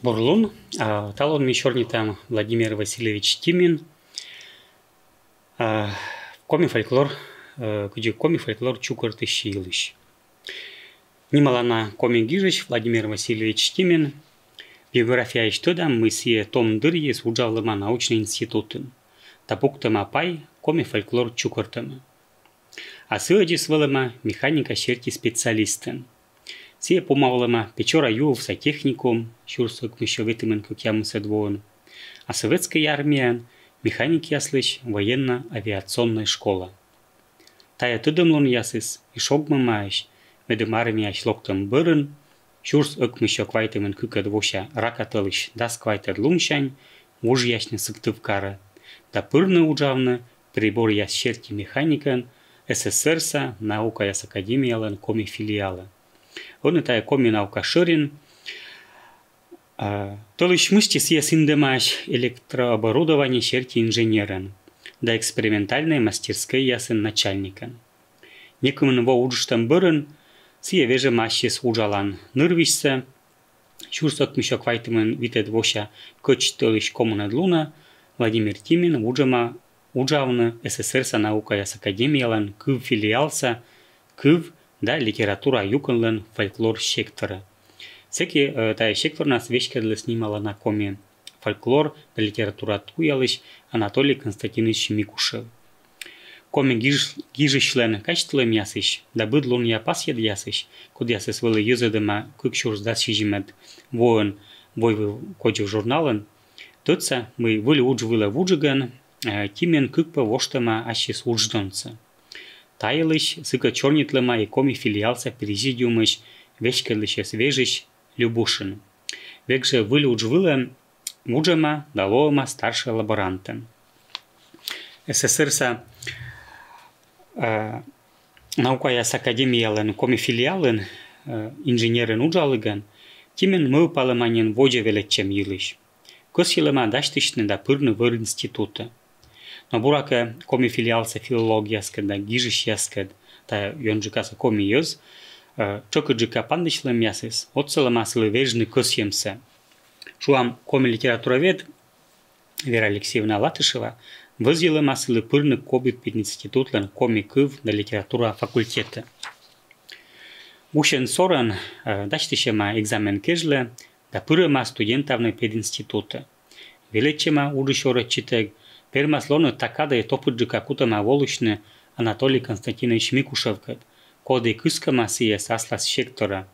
Бурлун, талон мещерни там Владимир Васильевич Тимин, коми фольклор, где коми фольклор чукорты щилыш. Нималана коми гижич Владимир Васильевич Тимин, биография иштода мысие том дырье служавлыма научный институтын. Тапуктама пай коми фольклор чукортыма. А сыладис вылыма механика щерти специалистын. Сие помалыма печора юв са техникум, шурсок мещовитымен как ямыса двоен. А советская армия механики яслыш военно-авиационная школа. Тая тыдымлун ясыс и шогмы маеш, медым армия шлоктым бырын, шурс ök мещоквайтымен кыка двоша ракатылыш дас квайтер луншань, уж яшны сыктывкары. Да пырны ужавны прибор яс щерти механикан, СССР-са наука яс академиялын коми филиалы. Он это коми наука ширин. Толыш мышти сия синдемаш электрооборудование щерти инженерен, да экспериментальной мастерской ясын начальникан. Некым во уджштам бырын, сия веже машис уджалан нырвишся, шурсок мишок вайтымен витет воша көч толыш коммунад луна, Владимир Тимин уджавны СССР-са наука яс академиялан кыв филиалса, кыв да литература юканлын фольклор сектора. Секи тая сектор нас вешкедлы снимала на коме фольклор да литература туялыш Анатолий Константинович Микушев. Коме гижишлен качествлым ясыш, да быдлун я пасьед ясыш, куд ясыс вылы юзадыма кыкшурс да сижимет воен бойвы кодив журналын, тотса мы вылы уджвыла вуджиган, тимен кыкпа воштама ашис удждонца. Таялыш, сыка чернитлыма и коми филиалса президиумыш, вешкерлыше свежиш, Любушин. Векже вылы уджвыла уджама далома старшая лаборанта. СССР-са наука яс академиялын коми филиалын инженерын уджалыган, тимен мы палыманен воджа велетчем йылыш. Косилыма даштышны да пырны выр института. Но бурака коми филиалса филологияскед да гижиш яскед, та йонжикаса коми йоз, чокыджика пандышлым ясыс, отсылыма сылы вежны косьемся. Шуам коми литературовед Вера Алексеевна Латышева возилыма сылы пырны кобит під институтлан коми кыв да литература факультета. Ушен соран даштышема экзамен кежле, да пырыма студентавны пед института. Велечема удышора читег, пермаслоны такада и топыджика кутама волышны Анатолий Константинович Микушевкат, коды кыскама сие саслас сектора.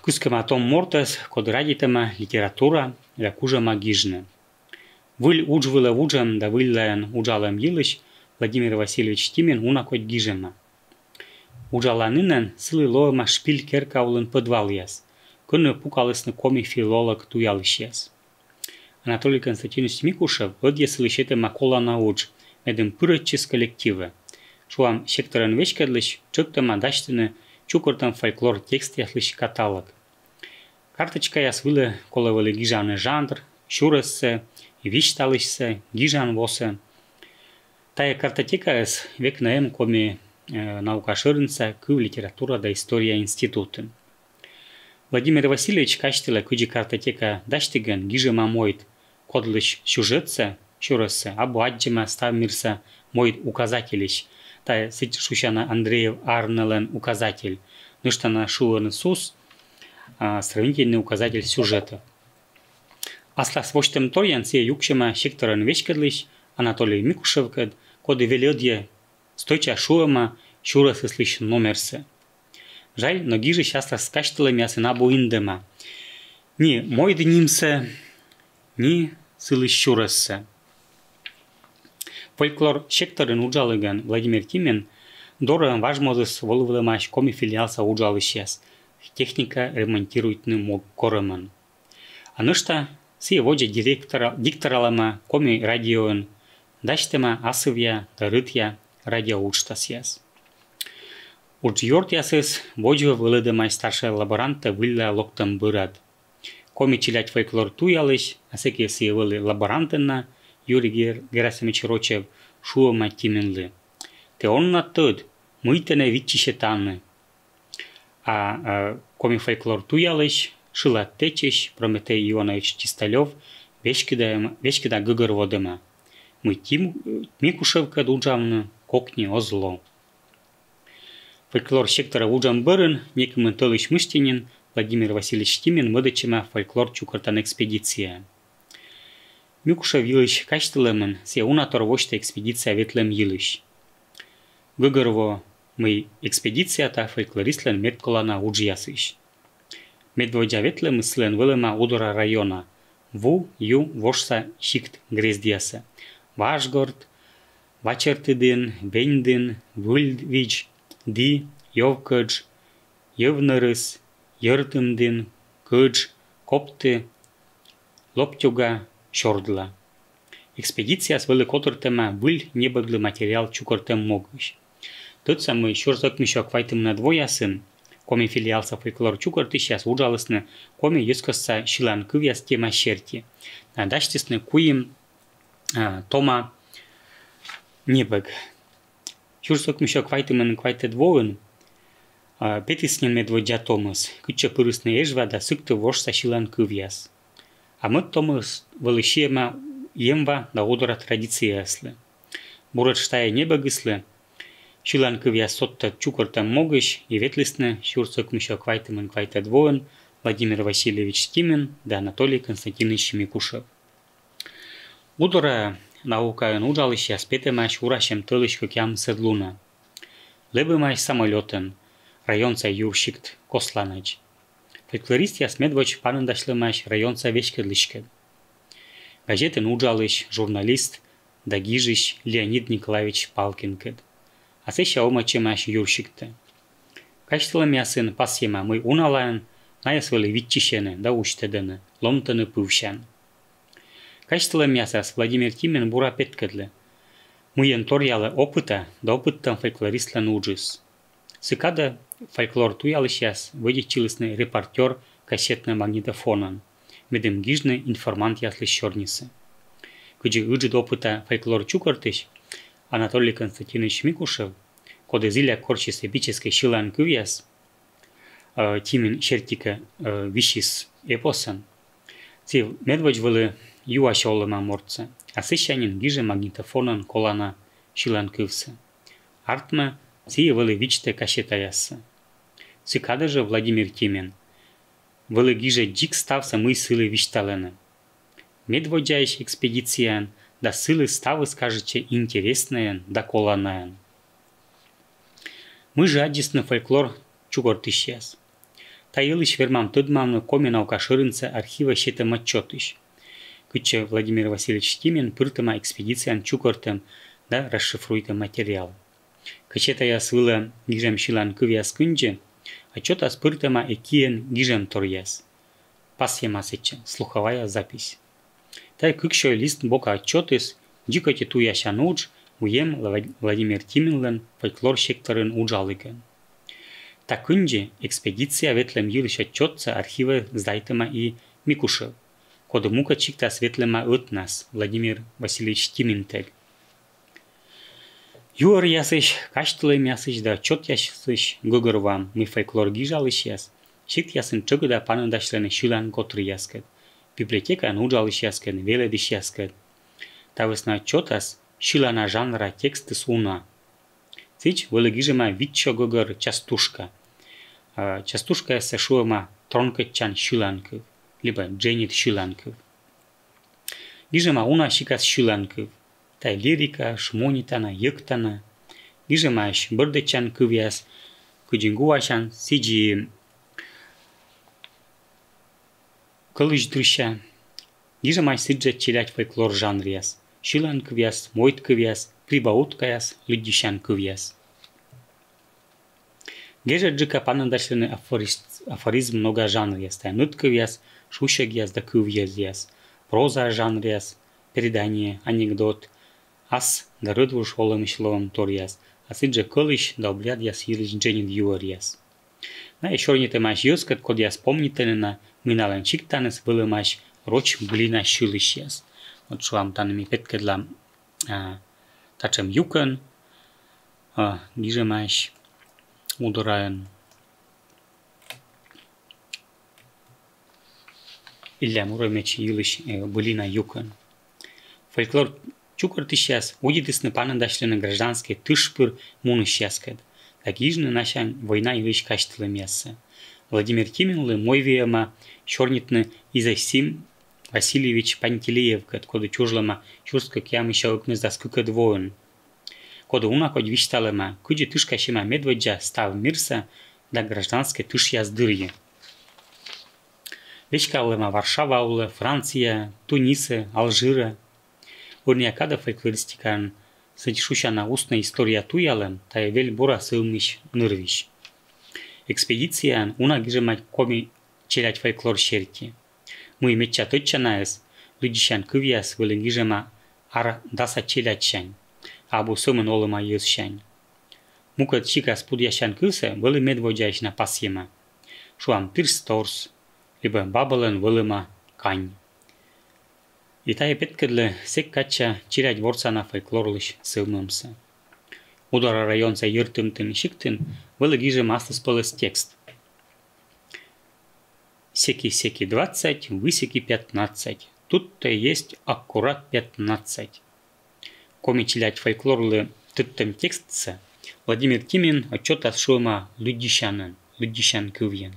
Кыскама том мортас, код радитама литература ля кужама гижны. Выль уджвыла уджам да выльлаян уджалам йылыш Владимир Васильевич Тимин унакот гижема. Уджаланынен сылы лоема шпиль керкаулын подвал яс, кыны пукалысны коми филолог туялыш яс. Анатолий Константинович Микушев одесыл ищете макола науч, медым пырыччис коллективы. Шуам секторын вешкедлыш, чыктыма даштыны чукортын фольклор текст яслыш каталог. Карточка яс вылы колывылы гижаны жанр, шурыссы, вишталышсы, гижан восы. Тая картотека яс век наэм коми наука шырынса кыв литература да история институтын. Владимир Васильевич качтыла кыджи картотека даштыган гижема мойт, кодлыш сюжетса, шурыссы, абу аджима ставмирса мойт указателищ, тая шущана Андреев Арнелен указатель, ныштана шуланы сус, сравнительный указатель сюжета. Асла свощтем торян сие юкшема секторын вешкедлыш Анатолий Микушевкад, коды веледье стойча шуама шурасы слыш номерсы. Жаль, но гижи часто скачтылы мясы на буиндема. Ни мойды нимсе, ни сылы щурасы. Фольклор секторын уджалыган Владимир Тимин дороган важмозыс волывылымаш коми филиалса уджалышес. Техника ремонтируйтны корымын. Анышта сие воджа дикторалама коми радиоын, даштема асывья да рытья радиоучтасьяс. Уджьорт ясыс воджва вылыдымай старшая лаборанта вылла локтам бырад. Коми чилять фольклор туялыш, а секи сие вылы лаборантына Юрий Герасимович Рочев шуама тименлы. Те онна тыд, мыйтене витчише танны. А коми фольклор туялыш, Шила Течищ, Прометей Ионович Чисталев, Вечкида Гыгыр водыма. Мы Микушевка дуджавны, кокни озло. Фольклор сектора уджам бырын, неким Толыч Мыштинин, Владимир Васильевич Тимин, мыдычыма фольклор чукартан экспедиция. Микушев Йылыч качтылымын, се унатор вошта экспедиция ветлем Йылыч. Гыгырво мы экспедицията фольклористлен медколана уджиясыш. Медводя ветлем ислен вылыма удора района. Ву, ю, вошса, шикт, грездияса. Вашгорд, Вачертыдын, Вендын, Вульдвич, Ди, Йовкадж, Йывнырыс, Йыртымдын, Кыдж, Копты, Лоптюга, Щордла. Экспедиция с великотортема выль небыглы материал чукортем могыш. Тот самый щорзак мишок вайтым на двоясын, коми филиалса фольклор чукорты сейчас уджалысны, коми юскоса шилан кывяс тема щерти. Надаштисны куим тома небыг. Щорзак мишок вайтым квайте двоын, петиснен медводя томас, кыча пырысны ежва да сыкты вошса шилан кывяс. А мы томас вылышема емва да удора традицияслы. Бурат штая небыгыслы, шилан кывяс сотта чукортам могыш и ветлисны щурцок мишок квайтым квайте двоын Владимир Васильевич Тимин да Анатолий Константинович Микушев. Удора наукаен уджалыща спетемаш урашем тылыш кокям седлуна. Лебымаш самолетен, районца юршикт косланач. Фольклорист яс медвоч панындашлымаш районца вечкедлышкед. Газетен уджалыш журналист дагижиш Леонид Николаевич Палкинкед. А сеща омачемаш юршикте. Качтылым ясын пасьема мы уналаен, наясвали витчишены да уштедены, ломтаны пывшан. Качтылым ясас Владимир Тимин бура петкедле. Мыен торялы опыта да опыттан фольклористлен уджис. Сыкада фольклор туялыш яс выдичилысны репортер кассетны магнитофонан. Медем гижны информант яслы щорнисы. Кыджи ыджид опыта фольклор чукортыш, Анатолий Константинович Микушев, коды зиля корчис эпической шилан кывяс, Тимин щертика вишис эпосан, ци медвоч вылы юаш олыма морца, а сыщанин гиже магнитофонан колана шилан кывса. Артма ци вылы вичте кассета ясса. Цикада же Владимир Тимин, вылы гиже дик ставса мы сылы вишталены. Медводящ экспедициян, да сылы ставы скажете интересные да коланаен. Мы же адисны фольклор чугортыш яс. Таилыш вермам тыдмамны коми наука шырынца архива щетем отчетыш. Кыче Владимир Васильевич Тимин пыртыма экспедициян чукортем да расшифруйте материал. Кычета яс вылы гижем шилан кывяс кынже, отчет ас пыртыма экиен гижем тор яс. Пасьемасыча, слуховая запись. Тай кыкшой лист бока отчетыс, дикоти туяща нудж, уем Владимир Тиминлен фольклор секторын уджалыген. Такынже экспедиция ветлем Йылыч отчетца архива сдайтыма и Микушев, коды мука чикта светлема нас Владимир Васильевич Тиминтег. Юр ясыш, каштылым ясыш да отчет ясыш гыгырвам мы фольклор гижалыш яс, шикт ясын чыгыда панындашлены шилан котры яскет. Библиотека нуджалыш яскет, веледиш яскет. Тавысна отчетас шилана жанра тексты суна. Цич вылыгижема витчо гыгыр частушка. Частушка ясы шуыма тронкетчан шиланкыв, либо дженит шиланкыв. Гижема уна шикас шиланкыв. Тай лирика, шмонитана, йыктана. Гижема аш бырдычан кывяс, кыджингуашан сиджи кылыч дрыща. Гижема аш сиджа челять фольклор жанрияс. Шилан кывяс, мойт кывяс, прибауткаяс, лыддищан кывяс. Геже джика панындашлены афоризм много жанрияс. Тай нут кывяс, шушагяс да кывяс. Проза жанрияс, передание, анекдот. Ас да рыдвуш олым шловым торяс. А сиджа кылыч да обряд яс йылыч дженит юаряс. На еще не темаш йоскат, код яс помнитенена, минален чиктанес вылымаш роч глина шилыш яс. Вот шуам танами петкедла тачем юкен, гижемаш удораен. Илья Муромеч Илыш Былина Юкан. Фольклор чукорты сейчас удит на панандашлены гражданские тышпыр муны щаскад. Такижны наша война Илыш каштылы мясо. Владимир Тиминлы мой веяма чернитны Изасим Васильевич Пантелеев, коды чужлама чурска кям еще окныз заскукад воин. Коды унакодь вишталема, куди тышка шима медведжа став мирса, да гражданские тыш яздырье. Вечкалема Варшава аулы, Франция, Тунисы, Алжира. Урниакада фольклористикан садишущана устная история туялем, тая вель бура сылмищ нырвищ. Экспедиция уна гижемать коми челять фольклор щерти. Мы меча точчанаес, людищан кывьяс вылыгижема ар даса челячань, абу сымын олыма езщань. Мукат чика спудящан кысе вылы медводящ на пасьема. Шуам тырс торс, либо бабален вылыма кань. И тая петкедле сек кача челять ворцана фольклорлыш сылмымсы. Удара районца йыртымтын шиктын вылыгижем астас пылыс текст. Секи-секи 20, высеки 15. Тут-то есть аккурат 15. Коми челять фольклорлы тыттым текстца, Владимир Тимин отчет от шума людищанын, людищан кывьен.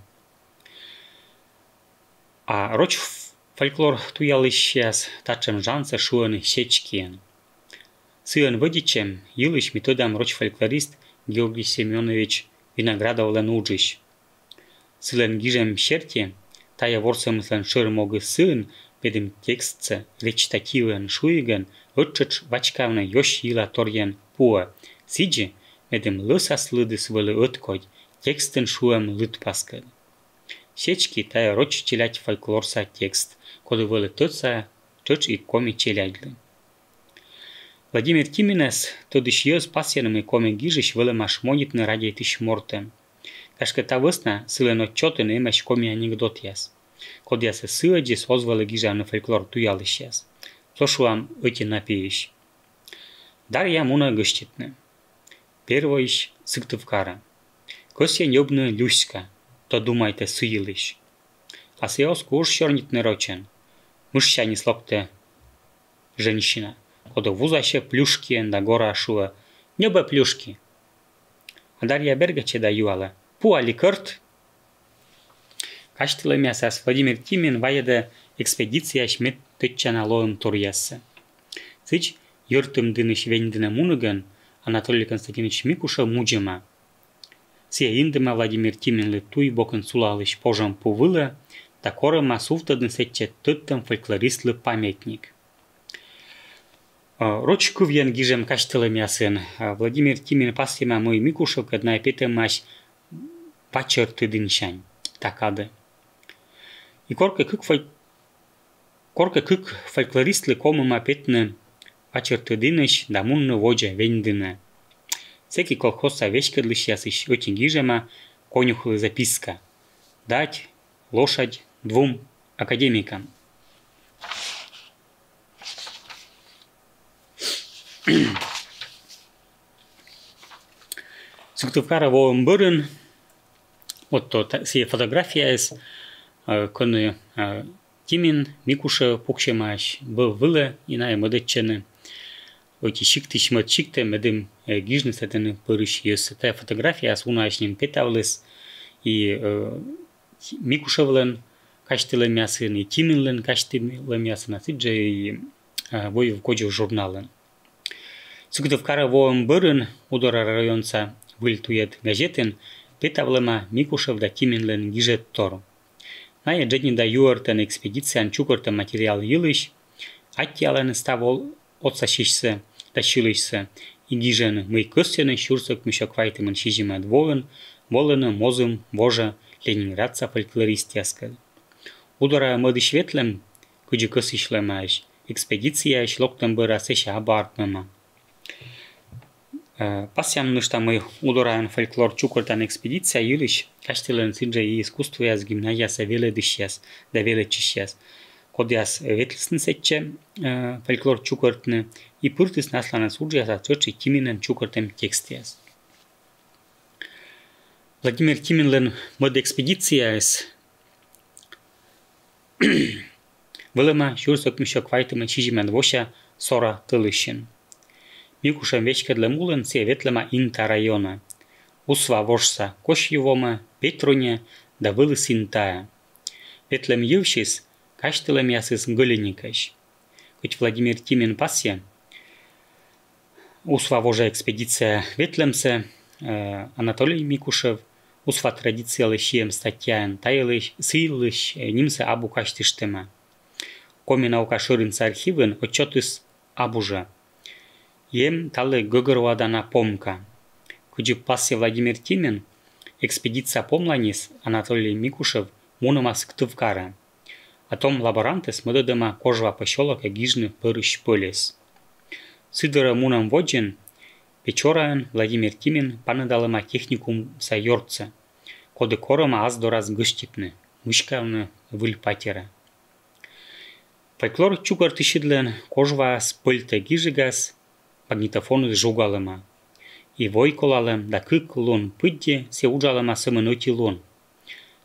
А роч фольклор туялы сейчас тачем жанца шуаны сечкиен. Сыен водичем илыш методам роч фольклорист Георгий Семенович Виноградов ленуджищ. Сылен гижем щерти, тая ворсамыслен шыр могы сын, ведем текстце речитативен шуиген, отчеч вачкавны ёш ила торьен пуа. Сиджи, ведем лысас лыдыс вылы откодь, текстен шуем лыд паскад. Сечки тая роч челять фольклорса текст, коды вылы тотса, чоч и коми челядлы. Владимир Тиминес тодыш ёз пасьяным и коми гижищ вылы машмонитны ради тыщ морте. Кашка та весна сылен отчетен имеш коми анекдот яс. Код ясе сыладжи созвали гижа на фольклор туялыш яс. Слушуам эти напиещ. Дар я муна гыштитны. Первоищ сыктывкара. Косья нёбны люська, то думайте сыйлыш. А сеос куш щорнитны рочен. Мышща не слопте женщина. Кода вузаще плюшки да гора шуа. Нёбе плюшки. А Дарья Бергаче да юала. Пуали кырт. Каштылы мясас Владимир Тимин ваяда экспедиция шмет тытчана лоем турьясы. Сыч йыртым дыныш вендіне муныган Анатолий Константинович Микуша муджема. Сия индыма Владимир Тимин туй бокын сулалыш пожам пувылы, да корыма суфтадын сетче тыттым фольклористлы памятник. Рочку вен гижем каштылы мясын. Владимир Тимин пасьема мой Микушев, одна петемаш пачерты дыншань. Такады. И корка кык фольклористлы комыма петны пачерты дыныш да мунны воджа вендыны. Всякий колхоза вещкадлыш ясыш очень гижема конюхлы записка. Дать лошадь 2 академикам. Сыктывкара воым бырын, вот то сия фотография из коны Тимин Микуша пукшемаш был вылы и на модечены. Оти шикты шмат шикты медым гижны сатаны пырыш ес. Та фотография с унашним петавлес и Микушевлен каштылы мясын и Тиминлен каштылы мясын асыджа и вой в коджу журнален. Сыктывкара воым бырын удара районца выльтует газетен петавлема Микушев да Тиминлен гижет тор. Ная джетни да юартен экспедициян чукорта материал йылыш, аттиален ставол отсашишсе, тащилышсе, и гижен мы костяны щурсок мешоквайтымын шижима двоен, волены мозым вожа ленинградца фольклорист яскал. Удара мыдыш ветлем, куджи косышлемаш, экспедиция шлоктам быра сеша абартмема. Пасям нышта мы удораен фольклор чукортан экспедиция юлиш, каштелен сиджа и искусство яс гимназияса веле дышяс, да веле чищас. Кодяс ветлсн сетче фольклор чукортны и пыртыс наслана суджияса цочи Тиминен чукортем текстияс. Владимир Тиминлен мод экспедиция с Vălăma șursăc mișoc vaitămă cijimen voșa sora tălășin. Micușăm veșcăd lămulăn ție vetlăma inta raiona. Usva voșsa coșivomă, Petrunie, da vălă sintaia. Vetlăm ilșis, caștălăm iasăs gălănicăși. Căci Vladimir Timin pasie, usva voja expediția vetlămse, Anatolij Mikușev, usva tradiția lășiem statiaen, tailăși, sîilăși, nimse abu caștiștema. Коми шыринца архивын отчетыс абужа. Ем талы гыгыруадана помка. Куджи пассе Владимир Тимин, экспедиция помланис Анатолий Микушев мунамас ктывкара. А том лаборантес мыдыдыма кожва пощелока гижны пырыш пылес. Сыдыра мунам воджин, Печораен Владимир Тимин панадалыма техникум сайорца. Коды корома аздораз гыштитны, мышкавны выль патера. Folclor ciucărtășidlen coșva spălte ghijigas, magnitofonul jugalăma. I voi colalăm da câc lun pâdde se ujalăma sămănăti lun.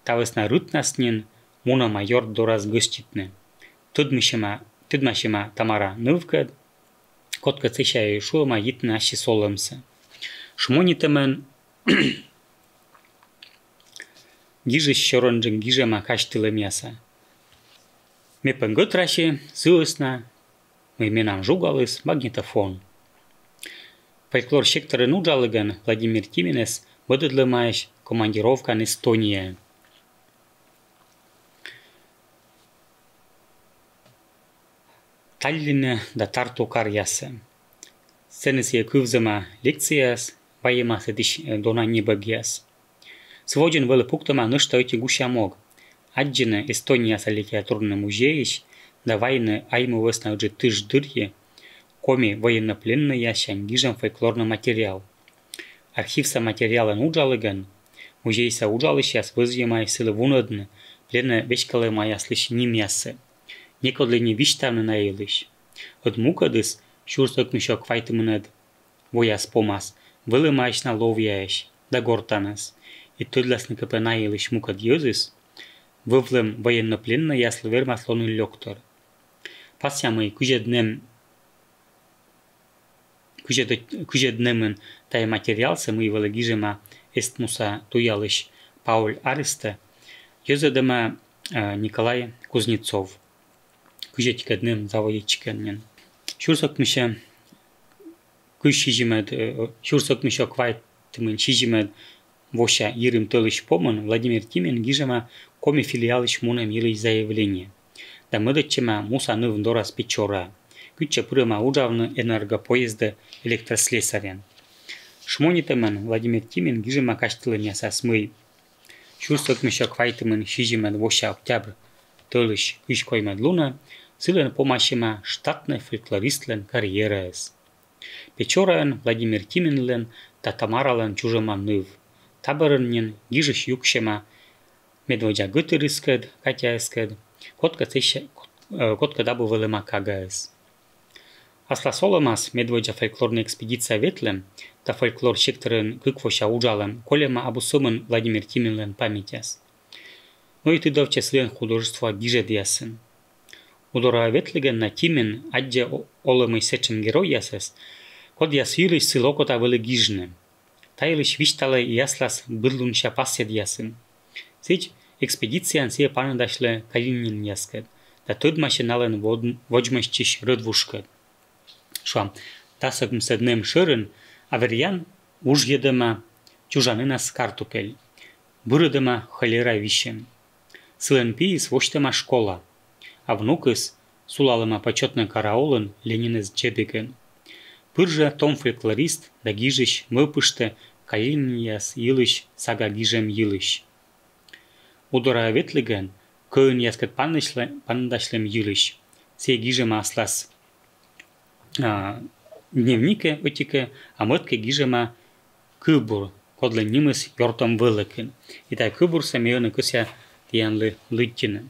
Tavăsna râtnasnin muna major doraz găștitne. Tădmașima Tamara năvcăd, cot că țășea ieșulăma itna și solămsă. Șmonitămân ghijiș șorânjân ghijama caștilă miasa. Me pângătrașe, zăsna, măi menam jugalăs magnetofon. Folclor sectoră nu jalăgăn Vladimir Timines bădădlămaș comandirovca în Estonia. Tallinn da Tartu karjasă. Scenes je câvzăma lecțias, vaiema să diși dona nibăghias. Svogin vălă puctăma năștă uite gușa mog. Аджина Эстония са литературный музеиш, да войны аймы весна уже тыж дырье, коми военнопленный ящан гижам фольклорный материал. Архив са материала нуджалыган, музей са уджалыш яс вызъемай сылы вунадны, плены вешкалы мая слыш нимясы. Некодлыни виштавны наилыш. От мукадыс шурсок мишок файтымынад, вояс помас, вылы майшна ловяеш, да гортанас. И тыдласны капы наилыш мукад йозыс, Вывлем военнопленный яслы вермаслонный лёктор. Пасya мы күжеднемын тай материалсы мы валагижема эстмуса туялыш Пауль Ареста, ёзадыма Николай Кузнецов. Күжетикеднем заводичкеннен. Шурсок мишо квайтымын шижимед воша ирым тылыш помын Владимир Тимин гижема коми филиалыш мунем илыш заявление. Да мыдычема муса ныв дорас Печора. Күтче пырыма уджавны энергопоезды электрослесарен. Шмонитымын Владимир Тимин гижема каштылын ясас мый. Шурсок мишо квайтымын шижимед воша октябрь тылыш күш коймед луна, сылен помашима штатный фольклористлен карьераэс. Печораен Владимир Тиминлен да Тамарален чужема ныв. Табырыннен гижыш юкшема медводя гытырыскăд, катяскăд, котка дабы вылыма кагаэс. Асла солымас медводя фольклорная экспедиция ветлем, да фольклор секторын кыквоща уджалым, колема абусымын Владимир Тиминлен памятяс. Но и ты довче слен художества гижед ясын. Удора ветлеген на Тимин адже олымый сечем герой ясес, код яс юлыш сылокота вылы гижны. Tailăși viștale iaslas bârlunșa pased ясын. Сеч экспедициян сие панadaşle Калинин яскăd, да тăд mașinalăn vođmășciș rădvușcăd. Шуам, тасăкм сăднем шărân, averyan уж едăma чужанынас картупель, бырăдăma холера вишем. Сылăн пиис воштăма школа, а внукăс сулалăма почетный караулын Ленинăs чепекăн. Пыржа том фольклорист да гижыш мăпышты Калинияс йылыш сага гижем йылыш. Удора ветлеген кăын яскăт пандашлем йылыш. Се гижема аслас дневнике отике, а мăтке гижема кыбур, кодлы нимăс йортом вăлăкăн. Итай кыбур самеёны кăся тиянлы лыттинă.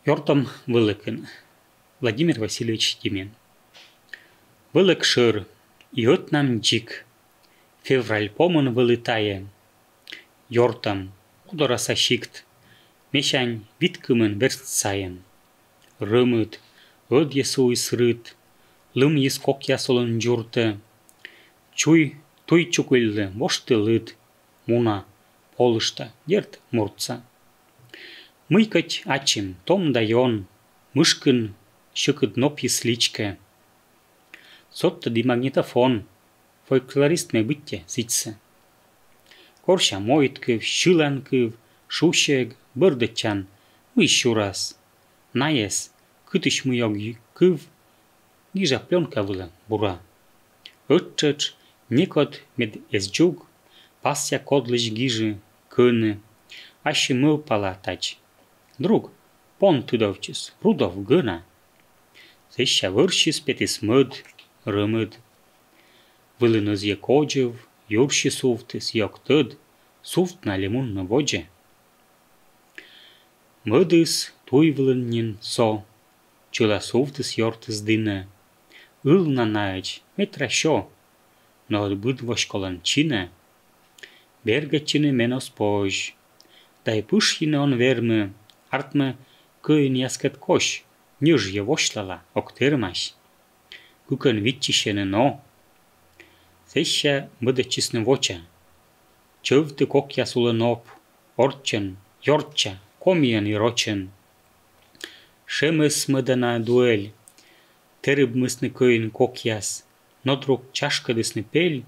Йортом вăлăкăн. Владимир Васильевич Тимин. Вăлăк шăр, и от нам джик. Февраль помын вылытае. Йортам, удора сащикт. Meșani vitkămân versaien. Rămât, öd jesui srât, lâm jes cochia sol în giurtă, tui ciucuille moște lât, muna, polышta, iert murța. Mâicăci acim, tom da ion, mâșcân și cât nopi sličke. Sottă di magnetofon, folklorist me bytte zice. Korșa moitkăv, șılankăv, șușeg, bărdăcean, mâi șuras. Naies, câtăși mâiog câv, gija plionca vâlă bura. Õccăci, nicot med ezgiug, pasja kodlăși gijă, cână, ași mău palataci. Drug, pon tudovcis, rudov gâna. Seșa vârșis petis măd, rămâd. Vâlânăz e cogev, iurși suftis ioctăd, suftna lemun në vođe. Mădыс tui vlănnin so, cila suftis jortis dine, ılna naeci, metra šo, no odbâd voșcolancine, bergăcine menos poj, dai pâșhine on vermă, artmă căin jasket koș, njëž je voșlala, oktermaș, cucân vitcișene no, seșa mădăcisne vocea, căvte cochia sulă nop, orcen, jorcea, comien i rocen. Šemës mădăna duel, terıb măsne căin cochias, nodruc ceașcădis ne pel,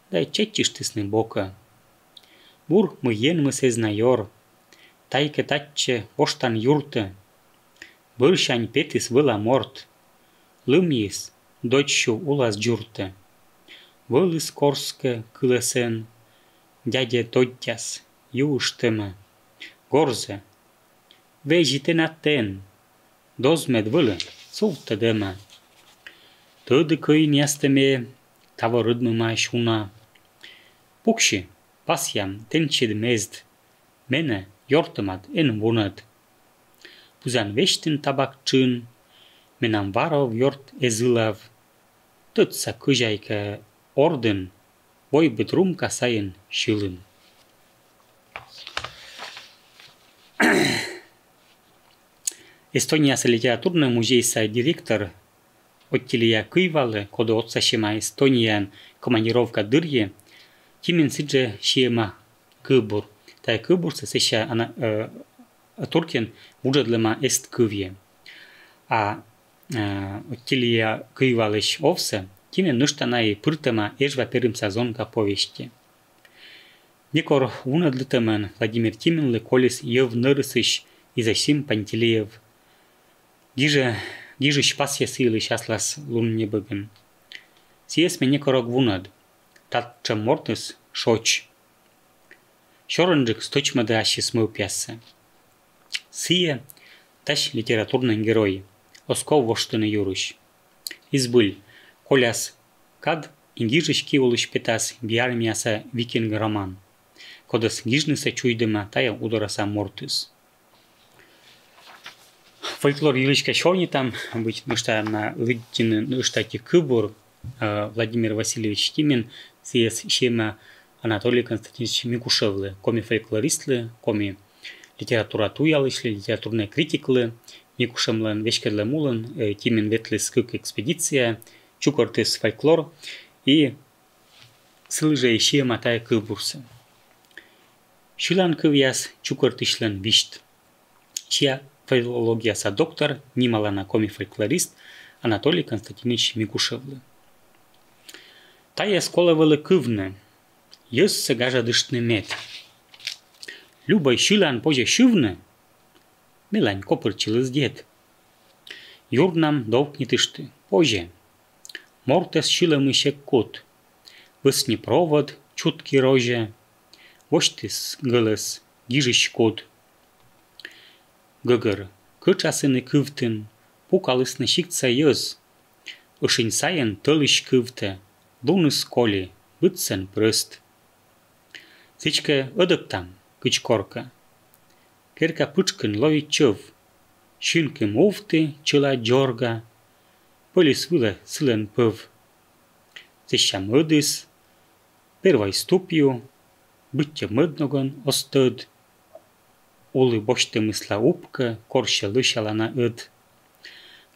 dai ceciștis ne bocă. Bur măien măsez na ior, taică tacce oștan iurtă, bârșani petis vâla mort, lămies, dociu ulas giurtă. Vălыс korske kılăsen, dядя totjas, juuštămă, gorze, vejiten aten, dozmed vâlă, suvtă dămă. Tădă căin iastăme, tavă râdmă mai șuna, pucși, pasiam, tencid mezd, mene, jortămat, en vunăd. Puzan veștin tabac cân, menam varov jort ezılav, tăt sa câjaică orden, voi bătrum ca saien șilân. Estoniassa literaturnă muzejsa direktor Ottilia Kõivalõ, kodu otsasema Estonian komandirovka dõrje, timin sidže šiema kõbur. Tai kõbur se seša Turkien vudžadlema est kõvje. A Ottilia Kõivalõš ovse, timin năștanai pârtăma eșva perim sezon ca povește. Некор унăдлătămân Vladimir Timin le colis ev nărăsăși Izasim Pantileev. Gijă și pasie săile și aslas lun nebăgân. Sies me necorog vunăd, tat ce mortis șoci. Șorânjăc stocmă de ași smău piasă. Sie, tași literaturnă geroi, oscov voștănă iuruși. Izbâl, coleas, cad ingijăși chiuluși petas biarmia sa viking roman. Codas gijnă să ciuidămă taia udora sa mortis. Folklor Ilișca Șorni tam, обычно ăștia na lăgin ăștia câbur, Vladimir Vasilievich Timin, sies șema Anatolii Constantinovici Mikușevle, comi folkloristle, comi literatura tuialășle, literaturne criticle, Mikușemle în veșkedle mulân, Timin vetle scâc expediția, ciucortes folklor, и sălăjă șema taia câburse. Șilan câvias ciucortișlen vișt. Și filologia sa doctor, Nimalana comi folklorist, Anatolii Constantinovici Mikușevle. Taia scolavălă câvnă, ies se gaja dâștne met. Любой șilan poje șivnă, melani copărcilă zdiet. Iurnam dovknitышты, poje. Mortes șilă mâșec cut, văsni provod, ciutki roje, voștis gălăs, gijăși cod. Găgăr, căceasăne câvtân, pucalăsne șicța iăz, îșin saien tălăși câvte, bună scole, bățăn prăst. Zici că adăptam, căci corcă, kerca pâčkân lovi căv, șincă mofte cela giorga, păli svâlă sâlăn păv. Zișa mădыс, pervai stupiu, bătce mădnogon ostăd. улы бошты мысла упка, корще лышала на ыд.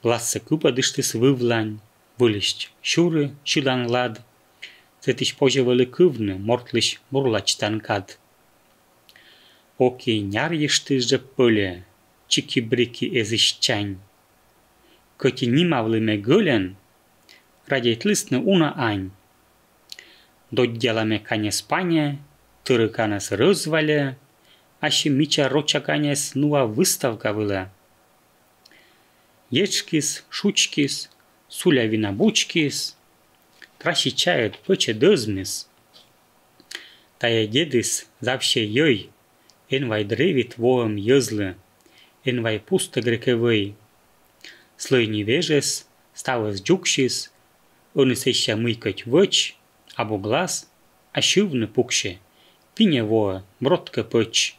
Гласса купа дыштыс вывлань, вылищ щуры, щудан лад, цетыш пожевали кывны, мортлыш бурлачтан кад. Окей няр ешты же пыле, чики-брики эзищань. Коти нимавлыме гылен, радейтлысны уна ань. Додделаме канес пане, тырыканес рызвале, аще мича рочаканес нуа выставка выле. Ечкис, шучкис, суля винабучкис, тращи чает пыче дызмис. Тая дедыс завще йой, энвай древит воем езлы, энвай пусто грековый. Слой невежес, ставас джукшис, унысеща мыкать вăч, або глаз, а шивны пукше, пине воа, бродка пăч.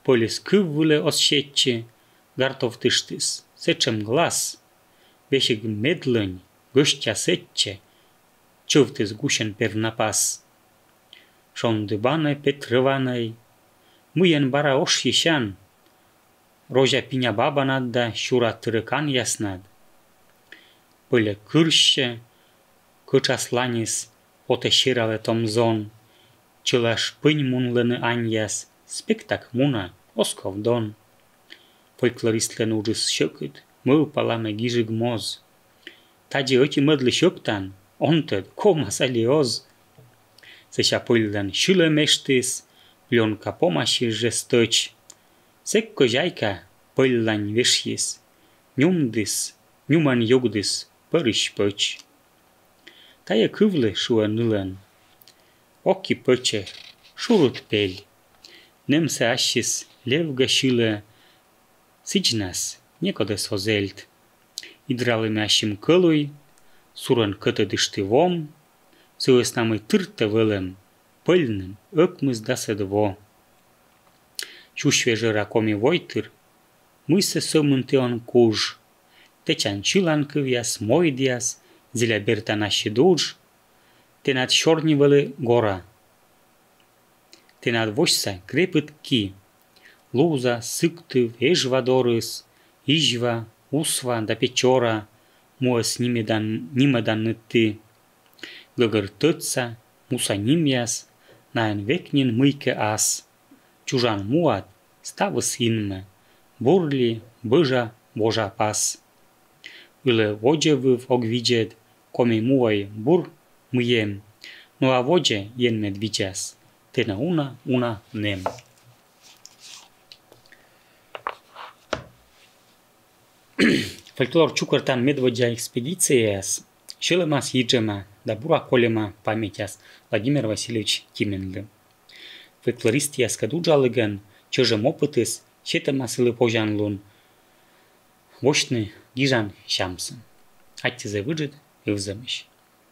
Полис кыввуле осщетче, гартов тыштыс, сечем глаз, вешек медлынь, гăштя сетче, чывтыс гущен пернапас. Шонды баны Петрываной, мыйен бара ош ещан, рожа пиня баба надда щура тырыкан яснад. Пыле кырще, кычасланис, потеширале томзон, чылаш пынь мунлыны аньяс, спектак муна, осковдон. Фольклористлен ужыс щăкыт, мыл паламе гижig моз. Тади оти мăдлы щăктан, онтăд, кома салиоз. Сăща пыльлен щылă мештыс, пленка помаши жестăci. Сек кожайка пыльлань вешйис, нюмдыс, нюман югдыс, пărыщ пăci. Тая кывлы шуă нылăн. Оки пăче, шурут пель. Немсе ащис левга щылă, сичнас, некодес озельт. Идралыме ащим кăлуй, сурăн кăты дыштывом, сăвăс намый тыртtă вăлăм, пыльным ăкмыз да сăдво. Чушвежăра коми войтыр, мыйсă сăмânteон куж, течан чылан кывяс, мойдяс, зиля бертан ащи дуж, тенат щорнивăлы гора. Тенат вощса крепыт ки, луза, сыктыв, эжва дорыс, ижва, усва да печора, муăс нимăдан нытты. Гăгăртăтса, муса нимяс, наен векнин мыйке ас. Чужан муат, ставăс инмă, бурли, бăжа, божа пас. Ылă воджă вăв огвиджед, коми муăй бур мыйем, nu a voce jen medviceas, tena una nem. Folklor čukartan medvodja ekspedicijas, šilămas jidžema, da bura kolema pametias Vladimir Vasilievich Timinlă. Folkloristias kadudžalăgăn, čăjăm opătăs, šetămas ılă pojanlun, voștны gijan șamsă. Atti zăvâjăt, ivzămiș.